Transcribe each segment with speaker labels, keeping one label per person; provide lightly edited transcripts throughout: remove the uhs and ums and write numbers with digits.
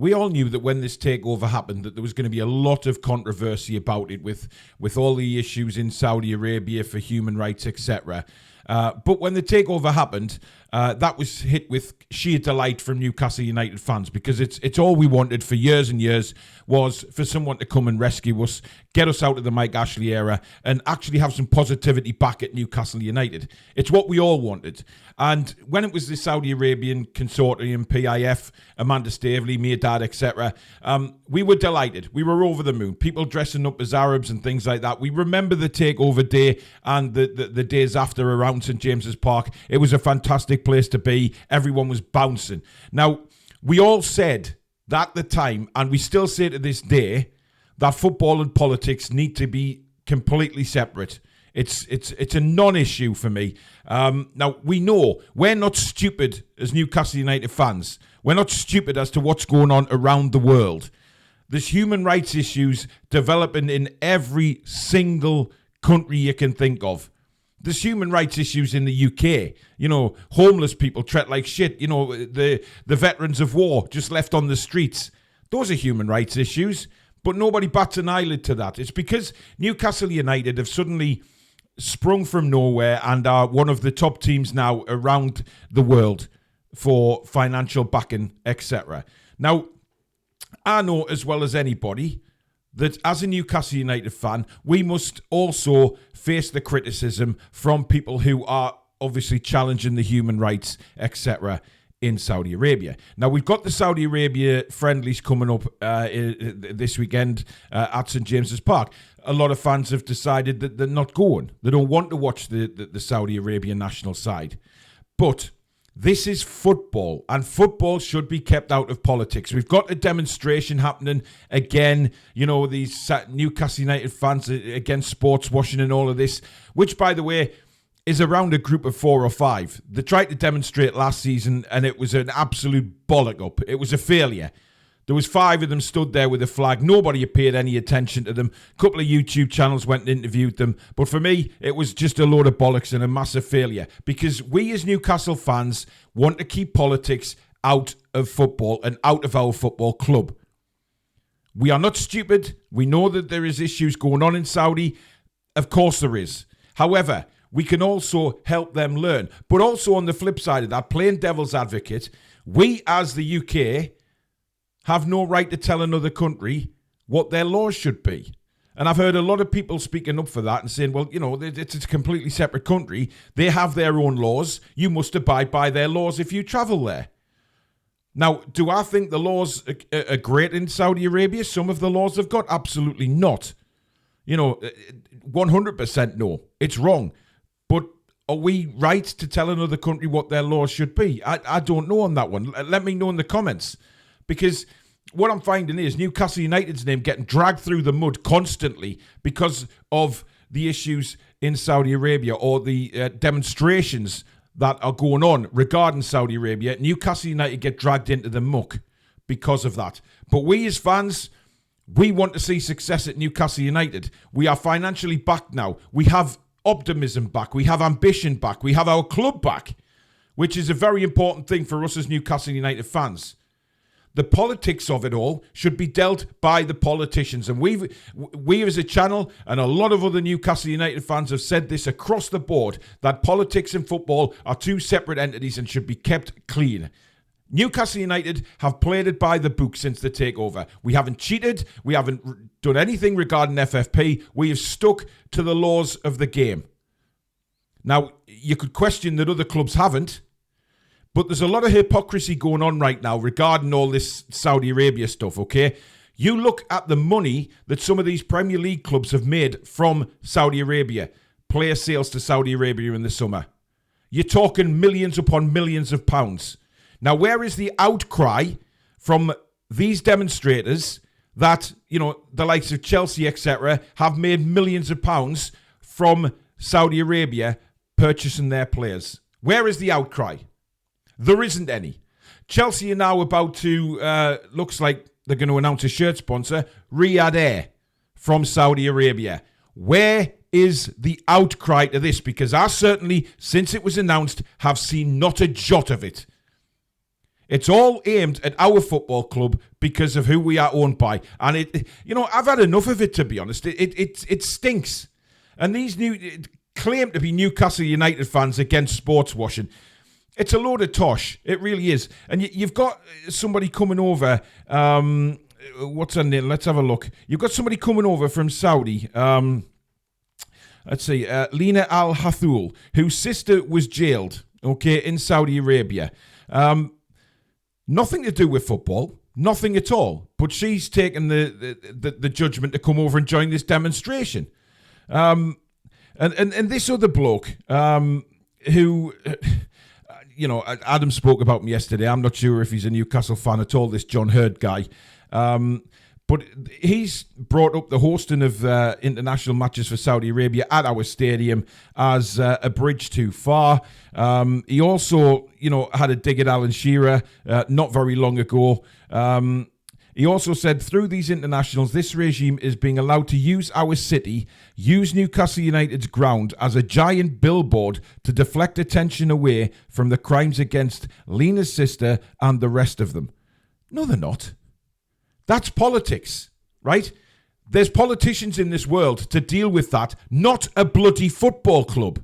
Speaker 1: we all knew that when this takeover happened that there was going to be a lot of controversy about it with all the issues in Saudi Arabia for human rights, etc. But when the takeover happened, that was hit with sheer delight from Newcastle United fans, because it's all we wanted for years and years was for someone to come and rescue us, get us out of the Mike Ashley era, and actually have some positivity back at Newcastle United. It's what we all wanted. And when it was the Saudi Arabian consortium, PIF, Amanda Staveley, me, Dad, etc., we were delighted. We were over the moon. People dressing up as Arabs and things like that. We remember the takeover day and the days after around St James's Park. It was a fantastic place to be. Everyone was bouncing. Now, we all said that at the time, and we still say to this day, that football and politics need to be completely separate. It's a non-issue for me. Now, we know we're not stupid as Newcastle United fans. We're not stupid as to what's going on around the world. There's human rights issues developing in every single country you can think of. There's human rights issues in the UK. You know, homeless people treated like shit. You know, the veterans of war just left on the streets. Those are human rights issues. But nobody bats an eyelid to that. It's because Newcastle United have suddenly sprung from nowhere and are one of the top teams now around the world for financial backing, etc. Now, I know as well as anybody that as a Newcastle United fan, we must also face the criticism from people who are obviously challenging the human rights, etc., in Saudi Arabia. Now, we've got the Saudi Arabia friendlies coming up this weekend at St James's Park. A lot of fans have decided that they're not going. They don't want to watch the Saudi Arabian national side. But this is football, and football should be kept out of politics. We've got a demonstration happening again, you know, these Newcastle United fans against sports washing and all of this, which, by the way, is around a group of 4 or 5. They tried to demonstrate last season, and it was an absolute bollock up. It was a failure. There was 5 of them stood there with a flag. Nobody paid any attention to them. A couple of YouTube channels went and interviewed them. But for me, it was just a load of bollocks and a massive failure. Because we as Newcastle fans want to keep politics out of football and out of our football club. We are not stupid. We know that there is issues going on in Saudi. Of course there is. However, we can also help them learn. But also on the flip side of that, playing devil's advocate, we as the UK have no right to tell another country what their laws should be. And I've heard a lot of people speaking up for that and saying, well, you know, it's a completely separate country. They have their own laws. You must abide by their laws if you travel there. Now, do I think the laws are great in Saudi Arabia? Some of the laws they've got? Absolutely not. You know, 100% no. It's wrong. But are we right to tell another country what their laws should be? I don't know on that one. Let me know in the comments. Because what I'm finding is Newcastle United's name getting dragged through the mud constantly because of the issues in Saudi Arabia or the demonstrations that are going on regarding Saudi Arabia. Newcastle United get dragged into the muck because of that. But we as fans, we want to see success at Newcastle United. We are financially backed now. We have optimism back. We have ambition back. We have our club back, which is a very important thing for us as Newcastle United fans. The politics of it all should be dealt by the politicians. And we as a channel and a lot of other Newcastle United fans have said this across the board, that politics and football are 2 separate entities and should be kept clean. Newcastle United have played it by the book since the takeover. We haven't cheated. We haven't done anything regarding FFP. We have stuck to the laws of the game. Now, you could question that other clubs haven't. But there's a lot of hypocrisy going on right now regarding all this Saudi Arabia stuff, okay? You look at the money that some of these Premier League clubs have made from Saudi Arabia, player sales to Saudi Arabia in the summer. You're talking millions upon millions of pounds. Now, where is the outcry from these demonstrators that, you know, the likes of Chelsea, etc., have made millions of pounds from Saudi Arabia purchasing their players? Where is the outcry? There isn't any. Chelsea are now about to, looks like they're going to announce a shirt sponsor, Riyadh Air from Saudi Arabia. Where is the outcry to this? Because I certainly, since it was announced, have seen not a jot of it. It's all aimed at our football club because of who we are owned by. And I've had enough of it, to be honest. It stinks. And these claim to be Newcastle United fans against sports washing. It's a load of tosh. It really is. And you've got somebody coming over. What's her name? Let's have a look. You've got somebody coming over from Saudi. Let's see. Lina Al Hathul, whose sister was jailed, in Saudi Arabia. Nothing to do with football. Nothing at all. But she's taken the judgment to come over and join this demonstration. And this other bloke, who... Adam spoke about him yesterday. I'm not sure if he's a Newcastle fan at all, this John Hurd guy. But he's brought up the hosting of international matches for Saudi Arabia at our stadium as a bridge too far. He also, had a dig at Alan Shearer not very long ago. He also said, through these internationals, this regime is being allowed to use our city, use Newcastle United's ground as a giant billboard to deflect attention away from the crimes against Lena's sister and the rest of them. No, they're not. That's politics, right? There's politicians in this world to deal with that, not a bloody football club.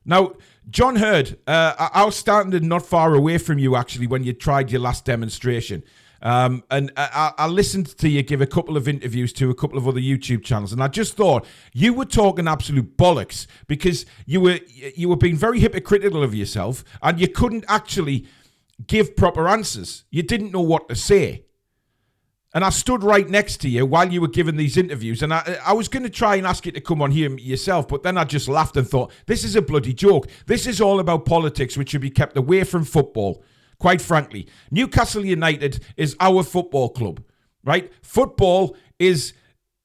Speaker 1: Now, John Hurd, I was standing not far away from you, actually, when you tried your last demonstration. And I listened to you give a couple of interviews to a couple of other YouTube channels, and I just thought you were talking absolute bollocks because you were being very hypocritical of yourself, and you couldn't actually give proper answers. You didn't know what to say. And I stood right next to you while you were giving these interviews, and I was going to try and ask you to come on here yourself, but then I just laughed and thought, this is a bloody joke. This is all about politics, which should be kept away from football. Quite frankly, Newcastle United is our football club, right? Football is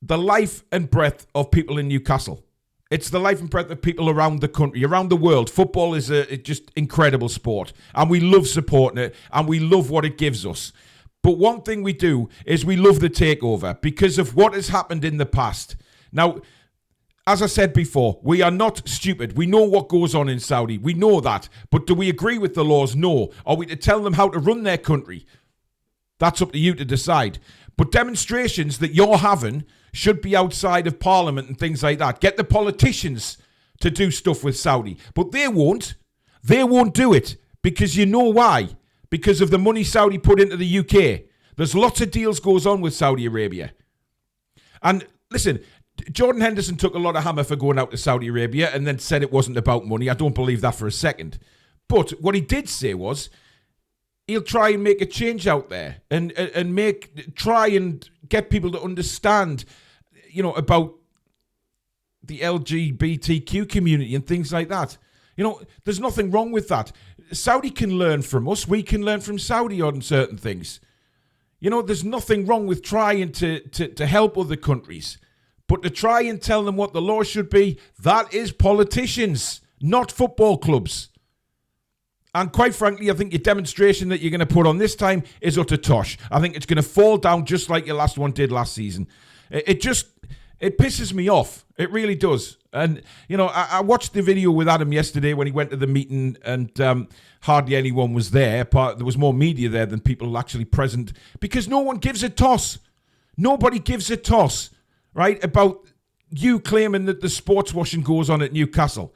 Speaker 1: the life and breath of people in Newcastle. It's the life and breath of people around the country, around the world. Football is a just incredible sport, and we love supporting it, and we love what it gives us. But one thing we do is we love the takeover because of what has happened in the past. Now, as I said before, we are not stupid. We know what goes on in Saudi. We know that. But do we agree with the laws? No. Are we to tell them how to run their country? That's up to you to decide. But demonstrations that you're having should be outside of Parliament and things like that. Get the politicians to do stuff with Saudi. But they won't. They won't do it. Because you know why? Because of the money Saudi put into the UK. There's lots of deals goes on with Saudi Arabia. And listen... Jordan Henderson took a lot of hammer for going out to Saudi Arabia and then said it wasn't about money. I don't believe that for a second. But what he did say was he'll try and make a change out there and try and get people to understand, about the LGBTQ community and things like that. There's nothing wrong with that. Saudi can learn from us. We can learn from Saudi on certain things. There's nothing wrong with trying to help other countries. But to try and tell them what the law should be, that is politicians, not football clubs. And quite frankly, I think your demonstration that you're going to put on this time is utter tosh. I think it's going to fall down just like your last one did last season. It pisses me off. It really does. And, I watched the video with Adam yesterday when he went to the meeting and hardly anyone was there. There was more media there than people actually present because no one gives a toss. Nobody gives a toss. Right, about you claiming that the sports washing goes on at Newcastle.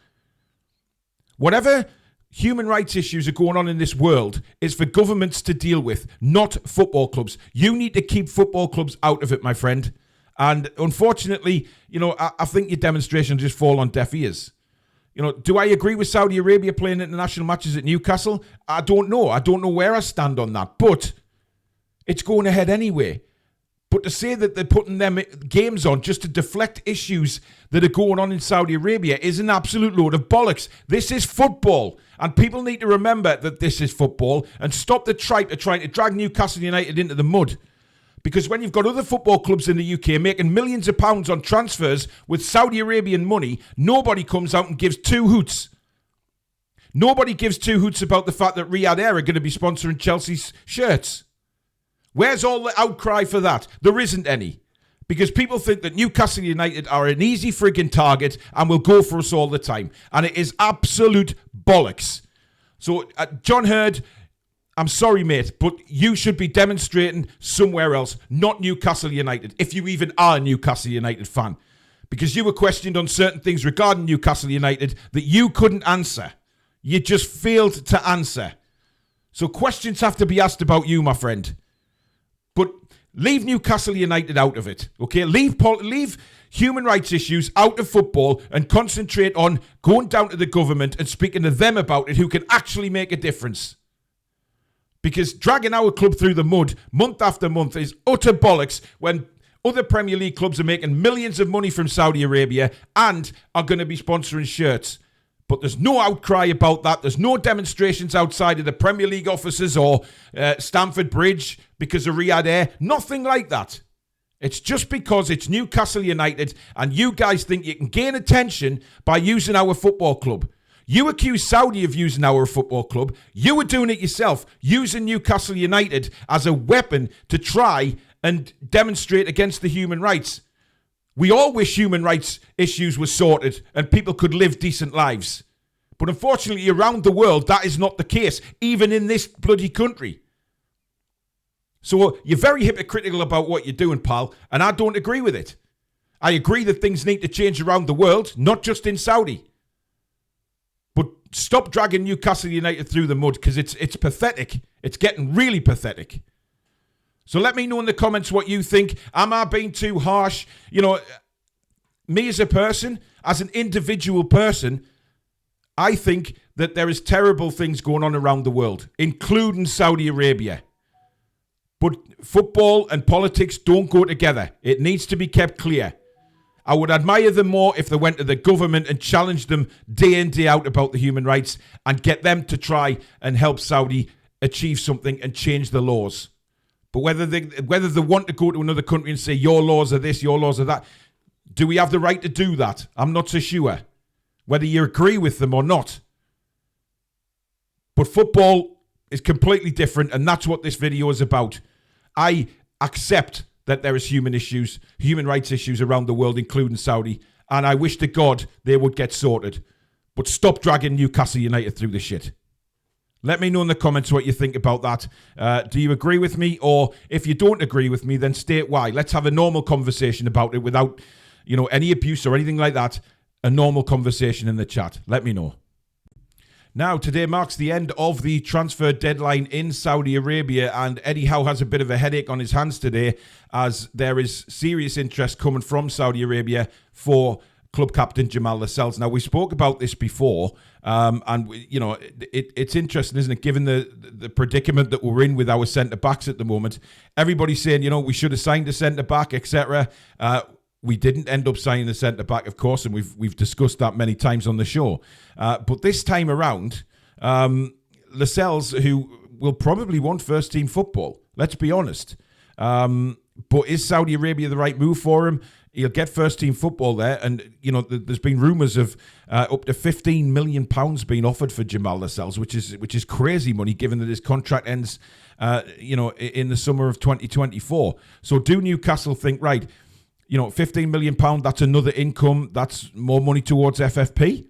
Speaker 1: Whatever human rights issues are going on in this world is for governments to deal with, not football clubs. You need to keep football clubs out of it, my friend. And unfortunately, I think your demonstration just fall on deaf ears. Do I agree with Saudi Arabia playing international matches at Newcastle? I don't know. I don't know where I stand on that. But it's going ahead anyway. But to say that they're putting them games on just to deflect issues that are going on in Saudi Arabia is an absolute load of bollocks. This is football. And people need to remember that this is football and stop the tripe of trying to drag Newcastle United into the mud. Because when you've got other football clubs in the UK making millions of pounds on transfers with Saudi Arabian money, nobody comes out and gives two hoots. Nobody gives two hoots about the fact that Riyadh Air are going to be sponsoring Chelsea's shirts. Where's all the outcry for that? There isn't any. Because people think that Newcastle United are an easy frigging target and will go for us all the time. And it is absolute bollocks. So, John Hurd, I'm sorry, mate, but you should be demonstrating somewhere else, not Newcastle United, if you even are a Newcastle United fan. Because you were questioned on certain things regarding Newcastle United that you couldn't answer. You just failed to answer. So questions have to be asked about you, my friend. But leave Newcastle United out of it, okay? Leave human rights issues out of football and concentrate on going down to the government and speaking to them about it who can actually make a difference. Because dragging our club through the mud month after month is utter bollocks when other Premier League clubs are making millions of money from Saudi Arabia and are going to be sponsoring shirts. But there's no outcry about that. There's no demonstrations outside of the Premier League offices or Stamford Bridge because of Riyadh Air. Nothing like that. It's just because it's Newcastle United and you guys think you can gain attention by using our football club. You accuse Saudi of using our football club. You were doing it yourself, using Newcastle United as a weapon to try and demonstrate against the human rights. We all wish human rights issues were sorted and people could live decent lives. But unfortunately, around the world, that is not the case, even in this bloody country. So you're very hypocritical about what you're doing, pal, and I don't agree with it. I agree that things need to change around the world, not just in Saudi. But stop dragging Newcastle United through the mud because it's pathetic. It's getting really pathetic. So let me know in the comments what you think. Am I being too harsh? You know, me as a person, as an individual person, I think that there is terrible things going on around the world, including Saudi Arabia. But football and politics don't go together. It needs to be kept clear. I would admire them more if they went to the government and challenged them day in, day out about the human rights and get them to try and help Saudi achieve something and change the laws. But whether they want to go to another country and say, your laws are this, your laws are that, do we have the right to do that? I'm not so sure. Whether you agree with them or not. But football is completely different, and that's what this video is about. I accept that there is human rights issues around the world, including Saudi, and I wish to God they would get sorted. But stop dragging Newcastle United through the shit. Let me know in the comments what you think about that. Do you agree with me? Or if you don't agree with me, then state why. Let's have a normal conversation about it without, any abuse or anything like that. A normal conversation in the chat. Let me know. Now, today marks the end of the transfer deadline in Saudi Arabia, and Eddie Howe has a bit of a headache on his hands today as there is serious interest coming from Saudi Arabia for club captain Jamal Lascelles. Now, we spoke about this before, and it's interesting, isn't it, given the predicament that we're in with our centre-backs at the moment. Everybody's saying, we should have signed a centre-back, etc. We didn't end up signing the centre-back, of course, and we've discussed that many times on the show. But this time around, Lascelles, who will probably want first-team football, let's be honest. But is Saudi Arabia the right move for him? He'll get first-team football there, and there's been rumours of up to £15 million being offered for Jamal Lascelles, which is crazy money, given that his contract ends, in the summer of 2024. So do Newcastle think, right, £15 million, that's another income, that's more money towards FFP?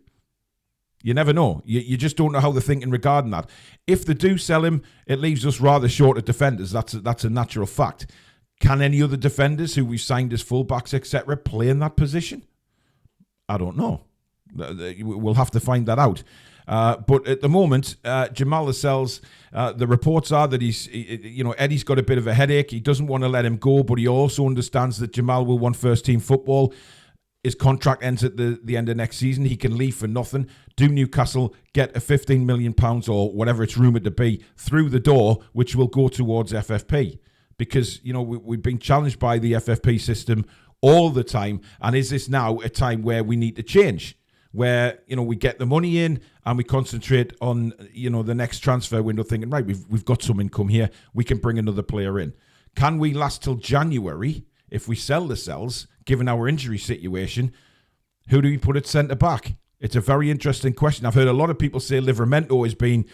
Speaker 1: You never know. You just don't know how they're thinking regarding that. If they do sell him, it leaves us rather short of defenders. That's a natural fact. Can any other defenders who we've signed as fullbacks, etc., play in that position? I don't know. We'll have to find that out. But at the moment, Jamal Lascelles, the reports are that Eddie's got a bit of a headache. He doesn't want to let him go, but he also understands that Jamal will want first-team football. His contract ends at the end of next season. He can leave for nothing. Do Newcastle get a £15 million or whatever it's rumoured to be through the door, which will go towards FFP? Because, we've been challenged by the FFP system all the time. And is this now a time where we need to change? Where, we get the money in and we concentrate on, the next transfer window thinking, right, we've got some income here. We can bring another player in. Can we last till January if we sell Lascelles, given our injury situation? Who do we put at centre-back? It's a very interesting question. I've heard a lot of people say Livramento has been,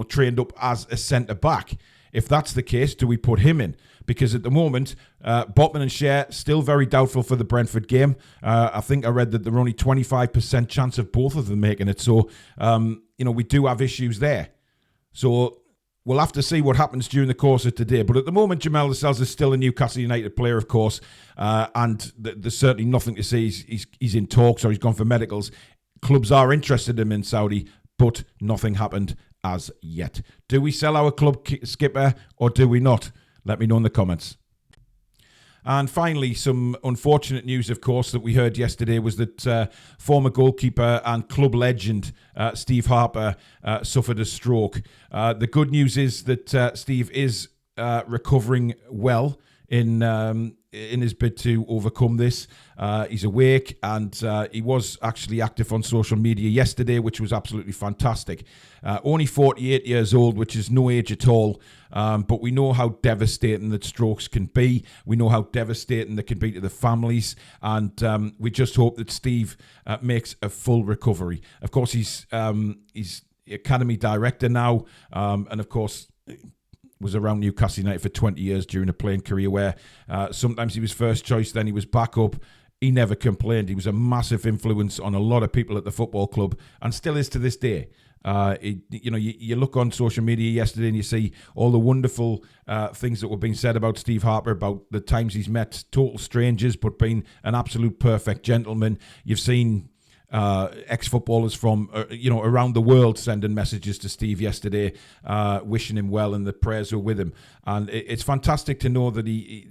Speaker 1: trained up as a centre-back. If that's the case, do we put him in? Because at the moment, Botman and Schär still very doubtful for the Brentford game. I think I read that there are only 25% chance of both of them making it. So, we do have issues there. So we'll have to see what happens during the course of today. But at the moment, Jamal Lascelles is still a Newcastle United player, of course, and there's certainly nothing to say he's in talks or he's gone for medicals. Clubs are interested in him in Saudi, but nothing happened as yet. Do we sell our club skipper or do we not? Let me know in the comments. And finally, some unfortunate news, of course, that we heard yesterday was that former goalkeeper and club legend Steve Harper suffered a stroke. The good news is that Steve is recovering well in his bid to overcome this. He's awake, and he was actually active on social media yesterday, which was absolutely fantastic. Only 48 years old, which is no age at all, but we know how devastating that strokes can be. We know how devastating they can be to the families, and we just hope that Steve makes a full recovery. Of course, he's academy director now, and of course was around Newcastle United for 20 years during a playing career where sometimes he was first choice, then he was backup. He never complained. He was a massive influence on a lot of people at the football club and still is to this day. You look on social media yesterday and you see all the wonderful things that were being said about Steve Harper, about the times he's met total strangers but been an absolute perfect gentleman. You've seen ex-footballers from around the world sending messages to Steve yesterday, wishing him well, and the prayers were with him. And it's fantastic to know that he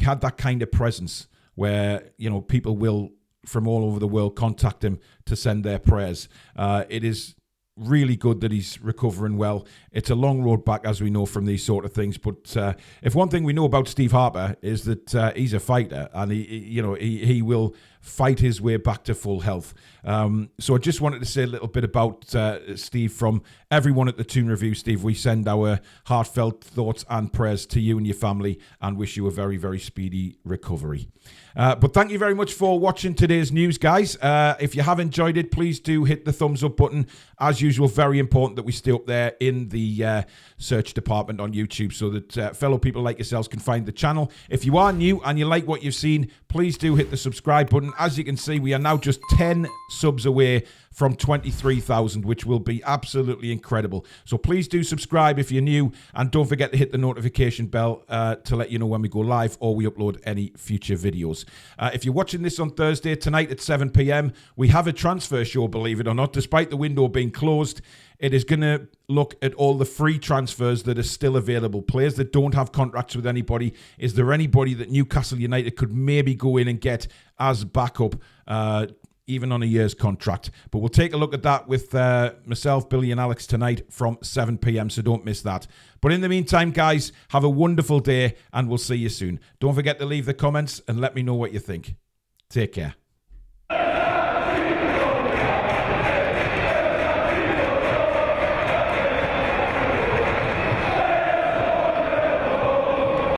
Speaker 1: had that kind of presence where people will from all over the world contact him to send their prayers. It is really good that he's recovering well. It's a long road back, as we know, from these sort of things. But if one thing we know about Steve Harper is that he's a fighter, and he will fight his way back to full health. So I just wanted to say a little bit about Steve from everyone at the Toon Review. Steve, we send our heartfelt thoughts and prayers to you and your family and wish you a very, very speedy recovery. But thank you very much for watching today's news, guys. If you have enjoyed it, please do hit the thumbs up button. As usual, very important that we stay up there in the search department on YouTube so that fellow people like yourselves can find the channel. If you are new and you like what you've seen, please do hit the subscribe button. As you can see, we are now just 10 subs away from 23,000, which will be absolutely incredible. So please do subscribe if you're new, and don't forget to hit the notification bell to let you know when we go live or we upload any future videos. If you're watching this on Thursday, tonight at 7 p.m, we have a transfer show, believe it or not. Despite the window being closed, it is going to look at all the free transfers that are still available. Players that don't have contracts with anybody. Is there anybody that Newcastle United could maybe go in and get as backup, even on a year's contract? But we'll take a look at that with myself, Billy and Alex tonight from 7 p.m, so don't miss that. But in the meantime, guys, have a wonderful day, and we'll see you soon. Don't forget to leave the comments and let me know what you think. Take care.